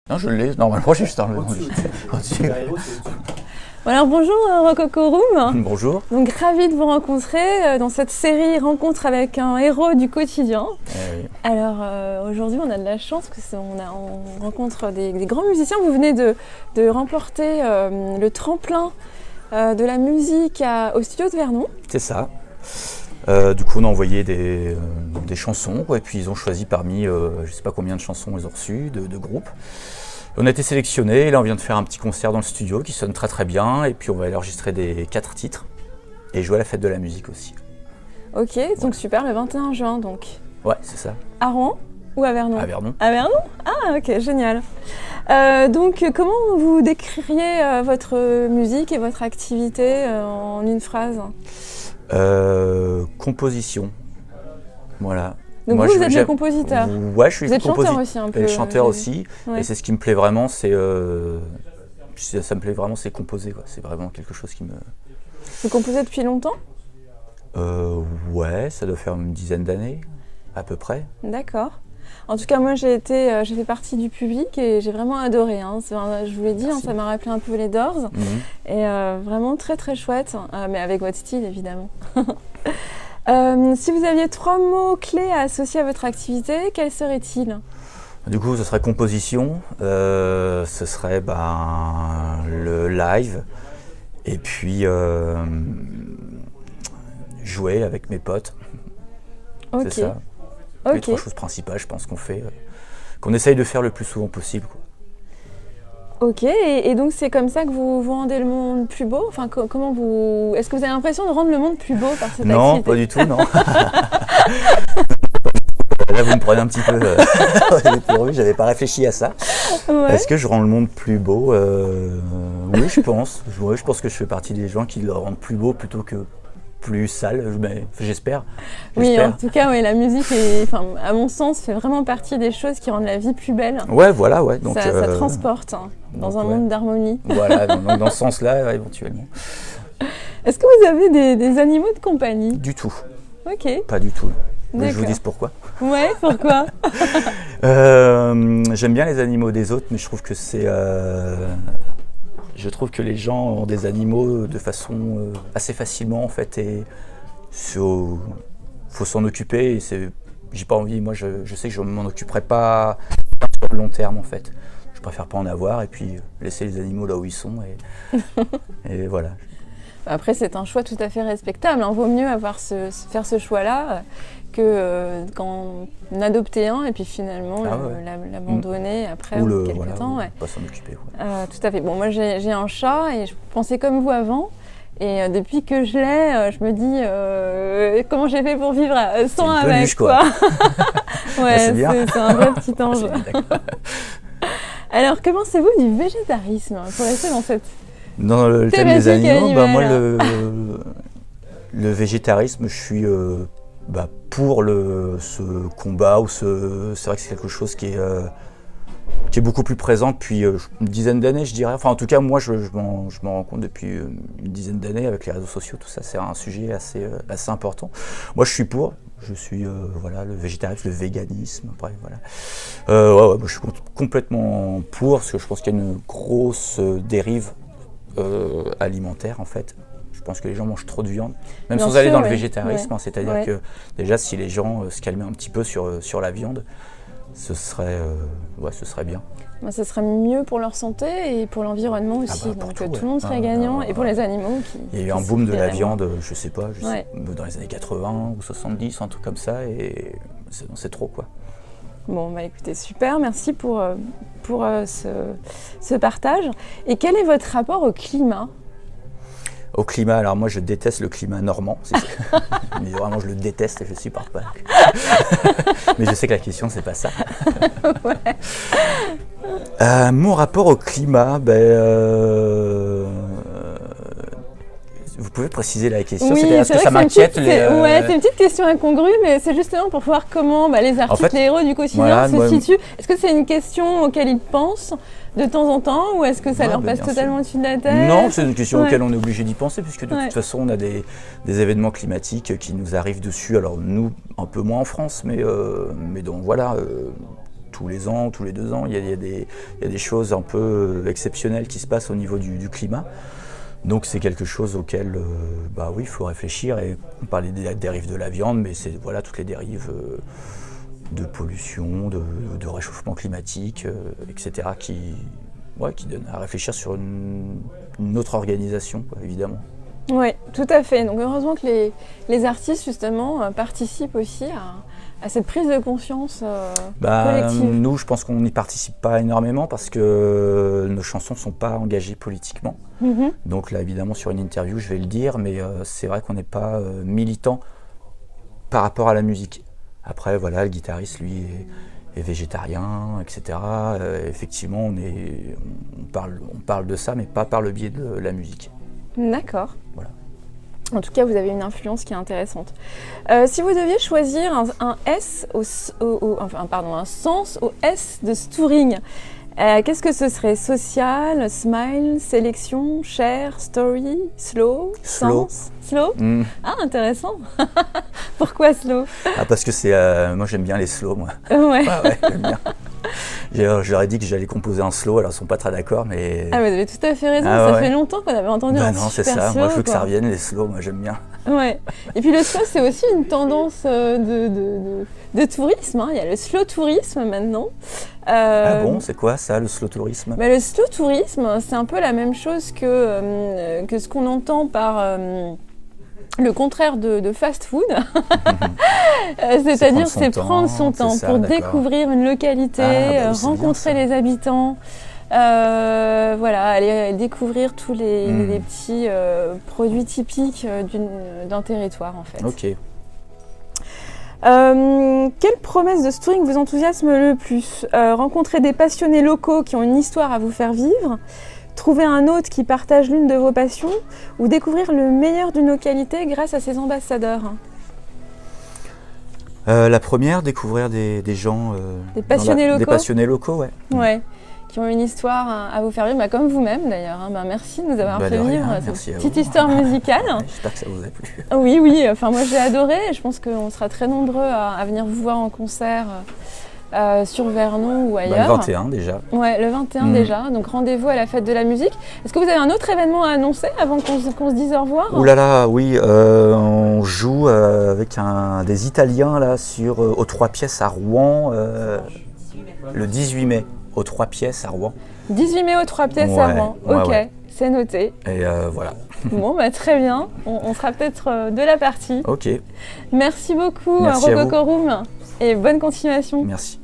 Non, je l'ai. Normalement, j'ai juste un au-dessus. Alors bonjour Rococo Room. Bonjour. Donc ravi de vous rencontrer dans cette série Rencontre avec un héros du quotidien. Oui. Alors aujourd'hui on a de la chance parce on rencontre des grands musiciens. Vous venez de remporter le tremplin de la musique au studio de Vernon. C'est ça. Du coup on a envoyé des chansons et puis ils ont choisi parmi je ne sais pas combien de chansons ils ont reçues de groupes. On a été sélectionnés et là on vient de faire un petit concert dans le studio qui sonne très très bien et puis on va aller enregistrer 4 titres et jouer à la fête de la musique aussi. Ok, donc super, le 21 juin donc. Ouais, c'est ça. À Rouen ou à Vernon? À Vernon. À Vernon? Ah ok, génial. Donc comment vous décririez votre musique et votre activité en une phrase? Composition. Voilà. Donc moi, vous êtes le compositeur. Ouais, je suis vous êtes chanteur aussi un peu. Et chanteur aussi. Ouais. Et c'est ce qui me plaît vraiment, ça me plaît vraiment, c'est composer, quoi. C'est vraiment quelque chose qui me... Vous composez depuis longtemps? Ouais, ça doit faire une dizaine d'années, à peu près. D'accord. En tout cas, moi, j'ai fait partie du public et j'ai vraiment adoré. Hein. Je vous l'ai dit, ça m'a rappelé un peu les Doors. Et vraiment très très chouette, mais avec votre style évidemment. Si vous aviez 3 mots clés à associer à votre activité, quels seraient-ils? Du coup, ce serait composition, ce serait le live, et puis jouer avec mes potes. Okay. C'est ça. Les 3 choses principales, je pense qu'on essaye de faire le plus souvent possible, quoi. Ok, et donc c'est comme ça que vous rendez le monde plus beau? Enfin, est-ce que vous avez l'impression de rendre le monde plus beau par cette activité? Non, pas du tout, non. Là, vous me prenez un petit peu dépourvu, j'avais pas réfléchi à ça. Ouais. Est-ce que je rends le monde plus beau? Oui, je pense. Je pense que je fais partie des gens qui le rendent plus beau plutôt que plus sale, mais j'espère. Oui, en tout cas, oui, la musique, à mon sens, fait vraiment partie des choses qui rendent la vie plus belle. Ouais, voilà, ouais. Donc, ça transporte dans un monde d'harmonie. Voilà, donc dans ce sens-là, éventuellement. Est-ce que vous avez des animaux de compagnie? Du tout. Ok. Pas du tout. Mais je vous dis pourquoi. Ouais, pourquoi? J'aime bien les animaux des autres, mais je trouve que je trouve que les gens ont des animaux de façon assez facilement en fait et faut s'en occuper et j'ai pas envie, moi je sais que je m'en occuperai pas sur le long terme en fait. Je préfère pas en avoir et puis laisser les animaux là où ils sont et voilà. Après c'est un choix tout à fait respectable, hein. Vaut mieux faire ce choix-là que qu'en adopter un et puis finalement l'abandonner après quelques temps. Ouais. Pas s'en occuper. Ouais. Tout à fait. Bon, moi j'ai un chat et je pensais comme vous avant. Et depuis que je l'ai, je me dis comment j'ai fait pour vivre sans avec peluche, quoi. Ouais, c'est un vrai petit ange. D'accord. Alors, que pensez-vous du végétarisme pour rester dans cette dans le thème des animaux, moi le végétarisme, je suis pour ce combat c'est vrai que c'est quelque chose qui est beaucoup plus présent depuis une dizaine d'années, je dirais. Enfin, en tout cas, moi, je m'en rends compte depuis une dizaine d'années avec les réseaux sociaux, tout ça, c'est un sujet assez important. Moi, je suis pour. Je suis le végétarisme, le véganisme, après, voilà. Moi, je suis complètement pour, parce que je pense qu'il y a une grosse dérive alimentaire, en fait. Je pense que les gens mangent trop de viande, même sans aller dans le végétarisme. Ouais. C'est-à-dire que déjà, si les gens se calmaient un petit peu sur la viande, ce serait bien. Ce serait mieux pour leur santé et pour l'environnement aussi. Donc tout le monde serait gagnant et pour les animaux. Il y a eu un boom de la viande, je sais pas, dans les années 80 ou 70, un truc comme ça, et c'est trop, quoi. Bon, écoutez, super, merci pour ce partage. Et quel est votre rapport au climat ? Au climat, alors moi je déteste le climat normand, mais vraiment je le déteste et je ne supporte pas. Mais je sais que la question c'est pas ça. Ouais. Mon rapport au climat, vous pouvez préciser la question? Oui, est-ce que ça m'inquiète Ouais, c'est une petite question incongrue, mais c'est justement pour voir comment les artistes, les héros du quotidien se situent. Est-ce que c'est une question auquel ils pensent de temps en temps, ou est-ce que ça leur passe totalement au-dessus de la tête? Non, c'est une question auquel on est obligé d'y penser, puisque de toute façon, on a des événements climatiques qui nous arrivent dessus. Alors nous, un peu moins en France, mais donc voilà, tous les ans, tous les 2 ans, il y a des choses un peu exceptionnelles qui se passent au niveau du climat. Donc c'est quelque chose auquel oui, il faut réfléchir. Et on parlait des dérives de la viande, mais c'est voilà, toutes les dérives de pollution, de réchauffement climatique, etc. qui donnent à réfléchir sur une autre organisation, quoi, évidemment. Oui, tout à fait. Donc heureusement que les artistes, justement, participent aussi à cette prise de conscience collective. Nous, je pense qu'on n'y participe pas énormément parce que nos chansons ne sont pas engagées politiquement. Mm-hmm. Donc là, évidemment, sur une interview, je vais le dire, mais c'est vrai qu'on n'est pas militant par rapport à la musique. Après, voilà, le guitariste, lui, est végétarien, etc. Effectivement, on parle de ça, mais pas par le biais de la musique. D'accord. Voilà. En tout cas, vous avez une influence qui est intéressante. Si vous deviez choisir un sens au S de Stouring, qu'est-ce que ce serait? Social, smile, sélection, share, story, slow, sens? Slow. Ah, intéressant. Pourquoi slow? Parce que moi j'aime bien les slows, moi. Ouais. J'aime bien. Je leur ai dit que j'allais composer un slow, alors ils sont pas très d'accord, mais... Ah, vous avez tout à fait raison, ça fait longtemps qu'on avait entendu un super slow. Non, c'est ça, moi je veux que ça revienne, les slows, moi j'aime bien. Ouais. Et puis le slow, c'est aussi une tendance de tourisme, hein. Il y a le slow tourisme maintenant. Ah bon, c'est quoi ça, le slow tourisme? Le slow tourisme, c'est un peu la même chose que ce qu'on entend par... le contraire de fast-food, c'est-à-dire c'est prendre son temps pour découvrir une localité, rencontrer les habitants, aller découvrir tous les petits produits typiques d'un territoire en fait. Ok. Quelle promesse de Stouring vous enthousiasme le plus? Rencontrer des passionnés locaux qui ont une histoire à vous faire vivre, trouver un hôte qui partage l'une de vos passions ou découvrir le meilleur d'une localité grâce à ses ambassadeurs? La première, découvrir des gens... des passionnés locaux. Des passionnés locaux, ouais. Ouais, qui ont une histoire à vous faire vivre, comme vous-même d'ailleurs. Merci de nous avoir fait vivre cette petite histoire musicale. J'espère que ça vous a plu. Oui, enfin moi j'ai adoré. Je pense qu'on sera très nombreux à venir vous voir en concert. Sur Vernon ou ailleurs. Le 21 déjà. Ouais, le 21 déjà. Donc rendez-vous à la fête de la musique. Est-ce que vous avez un autre événement à annoncer avant qu'on se dise au revoir? Ouh là là, oui. On joue avec des Italiens là aux 3 pièces à Rouen le 18 mai. Aux 3 pièces à Rouen. 18 mai aux 3 pièces à Rouen. Ok, ouais. C'est noté. Et voilà. Bon, très bien. On sera peut-être de la partie. Ok. Merci beaucoup, Merci Rococorum. Et bonne continuation. Merci.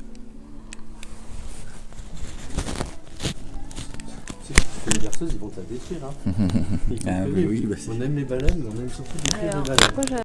Les garçons, ils vont te la détruire. Hein. Oui, on aime les baleines, mais on aime surtout détruire les baleines.